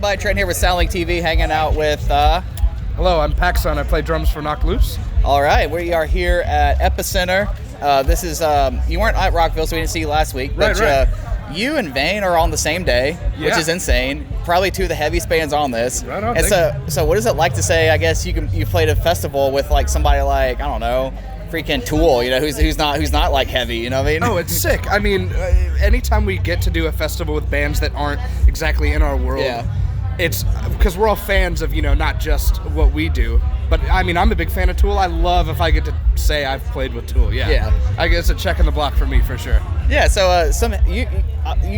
everybody? Trent here with SoundlinkTV, hanging out with... Hello, I'm Paxson. I play drums for Knocked Loose. All right, we are here at Epicenter. This is... you weren't at Rockville, so we didn't see you last week. But right. You and Vane are on the same day, which is insane. Probably two of the heaviest bands on this. Right on, and so what is it like to say, I guess, you played a festival with like somebody like, I don't know, freaking Tool, you know, who's not like heavy, you know what I mean? Oh, it's sick. I mean, anytime we get to do a festival with bands that aren't exactly in our world, it's because we're all fans of, you know, not just what we do. But I mean, I'm a big fan of Tool. I love if I get to say I've played with Tool. Yeah. I guess a check in the block for me for sure. Yeah. So you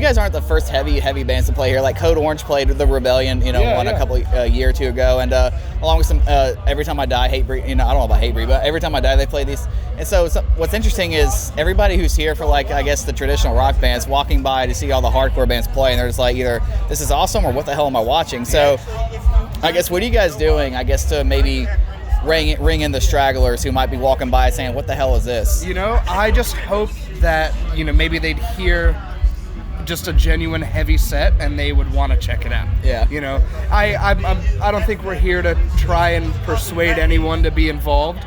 guys aren't the first heavy bands to play here. Like Code Orange played with the Rebellion, you know, a couple year or two ago, and along with some Every Time I Die, Hatebreed. You know, I don't know about Hatebreed, but Every Time I Die, they play these. And so what's interesting is everybody who's here for like, I guess, the traditional rock bands walking by to see all the hardcore bands play, and they're just like either this is awesome or what the hell am I watching? So I guess what are you guys doing? I guess to maybe ring in the stragglers who might be walking by saying, what the hell is this? You know, I just hope that, you know, maybe they'd hear just a genuine heavy set and they would want to check it out. Yeah. You know, I don't think we're here to try and persuade anyone to be involved,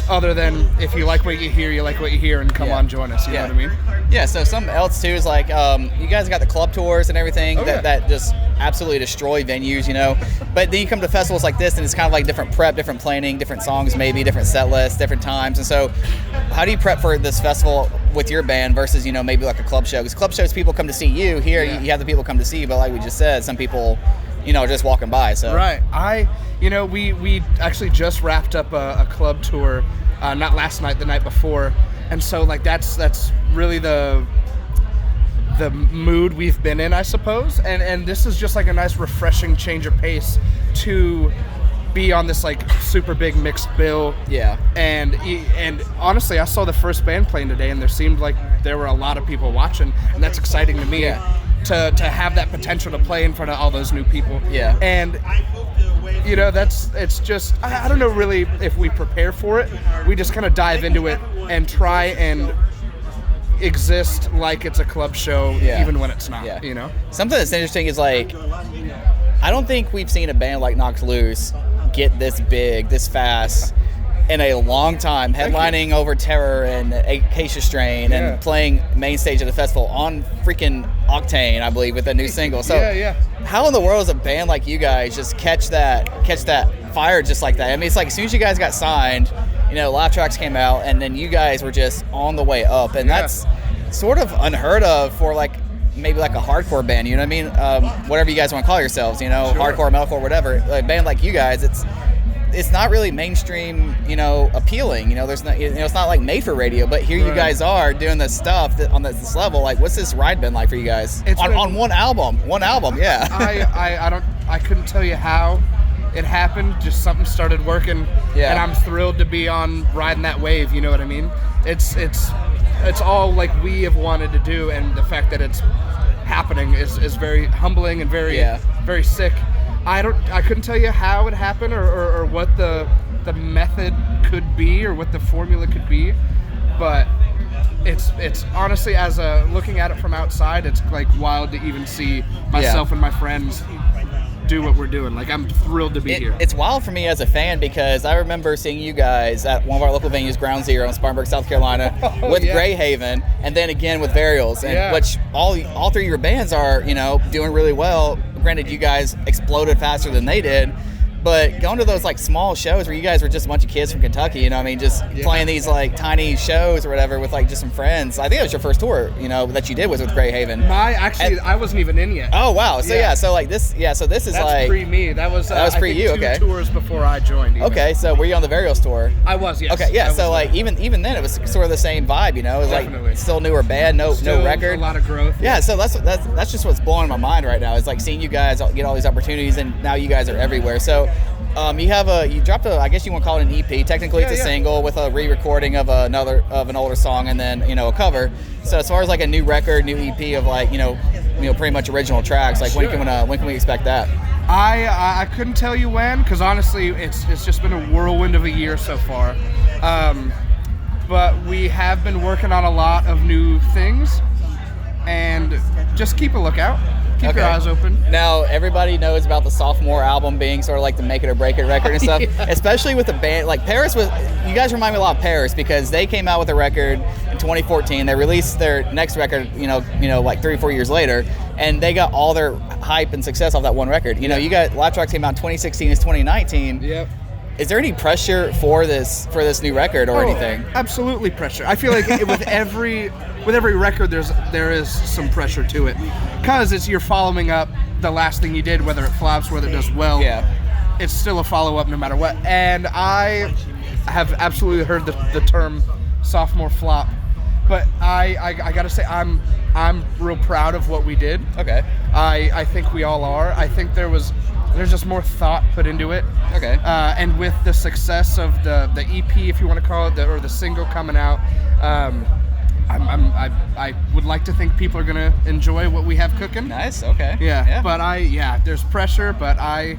other than if you like what you hear, and come on, join us. You know what I mean? Yeah, so something else too is like, you guys got the club tours and everything that just absolutely destroy venues, you know. But then you come to festivals like this and it's kind of like different prep, different planning, different songs maybe, different set lists, different times. And so how do you prep for this festival with your band versus, you know, maybe like a club show? Because club shows, people come to see you. Here, you have the people come to see you, but like we just said, some people, you know, are just walking by. So Right. You know, we actually just wrapped up a club tour, not last night, the night before. And so like that's really the mood we've been in, I suppose, and this is just like a nice refreshing change of pace to be on this like super big mixed bill. And honestly, I saw the first band playing today and there seemed like there were a lot of people watching, and that's exciting to me to have that potential to play in front of all those new people. And you know, it's just, I don't know really if we prepare for it. We just kind of dive into it and try and exist like it's a club show, even when it's not, you know? Something that's interesting is like, I don't think we've seen a band like Knocked Loose get this big, this fast in a long time, headlining over Terror and Acacia Strain and playing main stage at the festival on freaking Octane, I believe, with a new single. So how in the world does a band like you guys just catch that fire just like that? I mean, it's like as soon as you guys got signed, you know, Laugh Tracks came out, and then you guys were just on the way up, and that's sort of unheard of for like maybe like a hardcore band, you know what I mean? Whatever you guys want to call yourselves, you know, hardcore, metalcore, whatever. A band like you guys, it's not really mainstream, you know, appealing. You know, there's not, you know, it's not like made for radio, but here you guys are doing this stuff on this level. Like, what's this ride been like for you guys on one album? I couldn't tell you how it happened. Just something started working, and I'm thrilled to be on riding that wave. You know what I mean? It's all like we have wanted to do, and the fact that it's happening is very humbling and very very sick. I couldn't tell you how it happened or what the method could be or what the formula could be, but it's honestly, as looking at it from outside, it's like wild to even see myself and my friends do what we're doing. Like, I'm thrilled to be here. It's wild for me as a fan because I remember seeing you guys at one of our local venues, Ground Zero in Spartanburg, South Carolina, with Greyhaven, and then again with Burials, and which all three of your bands are, you know, doing really well. Granted, you guys exploded faster than they did, but going to those like small shows where you guys were just a bunch of kids from Kentucky, you know what I mean, just playing these like tiny shows or whatever with like just some friends. I think that was your first tour, you know, that you did was with Greyhaven. I wasn't even in yet. Oh wow! So so like this, so this is that's like pre me. That was pre you. Okay. 2 tours before I joined. Even. Okay, so were you on the Burials tour? I was, yes. Okay, yeah. So like even then, it was sort of the same vibe, you know. It was like still newer band, no record, a lot of growth. Yeah, so that's just what's blowing my mind right now. Is like seeing you guys get all these opportunities, and now you guys are everywhere. So. You dropped I guess you want to call it an EP. Technically, it's a single with a re-recording of an older song, and then, you know, a cover. So as far as like a new record, new EP of like, you know, pretty much original tracks, like when can we expect that? I couldn't tell you when, because honestly, it's just been a whirlwind of a year so far. But we have been working on a lot of new things, and just keep a lookout. Keep your eyes open. Now, everybody knows about the sophomore album being sort of like the make it or break it record and stuff, especially with the band. Like Paris was, you guys remind me a lot of Paris because they came out with a record in 2014. They released their next record, like 3 or 4 years later, and they got all their hype and success off that one record. You got Laugh Tracks came out in 2016, it's 2019. Yep. Is there any pressure for this new record or anything? Absolutely pressure. I feel like with every record there is some pressure to it, because you're following up the last thing you did, whether it flops, whether it does well. Yeah. It's still a follow up no matter what. And I have absolutely heard the term sophomore flop, but I gotta say I'm real proud of what we did. Okay. I think we all are. I think there's just more thought put into it. Okay. And with the success of the EP, if you want to call it, or the single coming out, I would like to think people are gonna enjoy what we have cooking. Nice. Okay. Yeah. But there's pressure, but I'm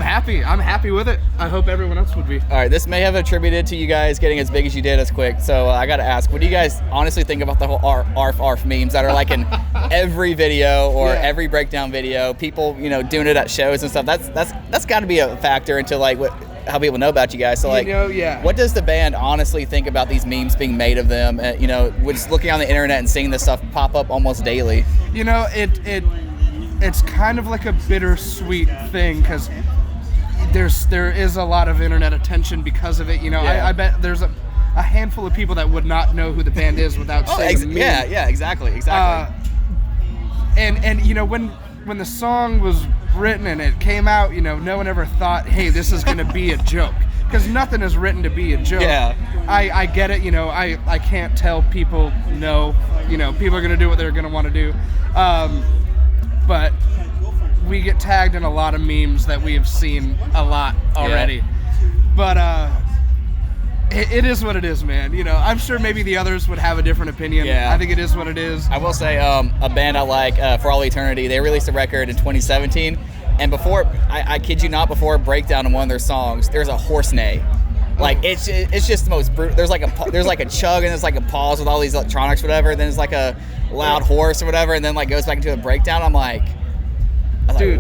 happy. I'm happy with it. I hope everyone else would be. All right, this may have attributed to you guys getting as big as you did as quick. So I got to ask, what do you guys honestly think about the whole Arf Arf memes that are like in every video or every breakdown video? People, doing it at shows and stuff. That's got to be a factor into like how people know about you guys. So like, what does the band honestly think about these memes being made of them? Just looking on the internet and seeing this stuff pop up almost daily. It's kind of like a bittersweet thing, because there is a lot of internet attention because of it. I bet there's a handful of people that would not know who the band is without seeing the meme. Yeah, exactly. And when the song was written and it came out, no one ever thought, hey, this is going to be a joke, because nothing is written to be a joke. Yeah. I get it. I can't tell people no. People are going to do what they're going to want to do. But we get tagged in a lot of memes that we have seen a lot already. Yeah. But it is what it is, man. I'm sure maybe the others would have a different opinion. Yeah. I think it is what it is. I will say a band I like, For All Eternity, they released a record in 2017. And before, I kid you not, before a breakdown in one of their songs, there's a horse neigh. Like it's just the most brutal. There's like a chug and there's like a pause with all these electronics, whatever. Then there's like a loud horse or whatever, and then like goes back into a breakdown. I was like,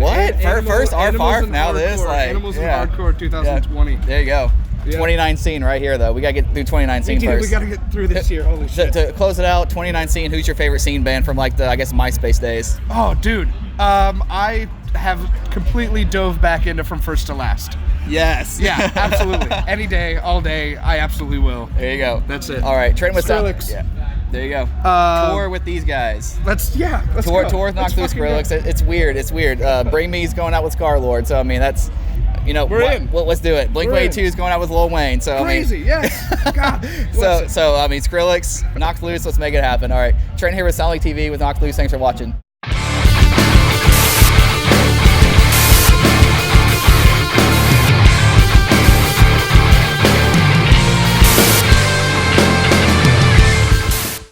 what? First Arf Arf, now this. Like Animals in Hardcore 2020. Yeah. There you go. Yeah. 2019 right here though. We gotta get through 2019 first. We gotta get through this year. Holy shit. To close it out, 2019. Who's your favorite scene band from like the MySpace days? Oh, dude. I have completely dove back into From First to Last. Yes. Yeah, absolutely. Any day, all day, I absolutely will. There you go. That's it. All right, train with Skrillex. Yeah. There you go. Tour with these guys. Let's tour go. with Knock Loose Skrillex. It's weird. Bring Me's going out with Scarlord. So I mean that's, we're in. Well, let's do it. Blink-182 is going out with Lil Wayne. So crazy. Yes. God. So I mean Skrillex, Knock Loose. Let's make it happen. All right, Trent here with SoundlinkTV with Knock Loose. Thanks for watching.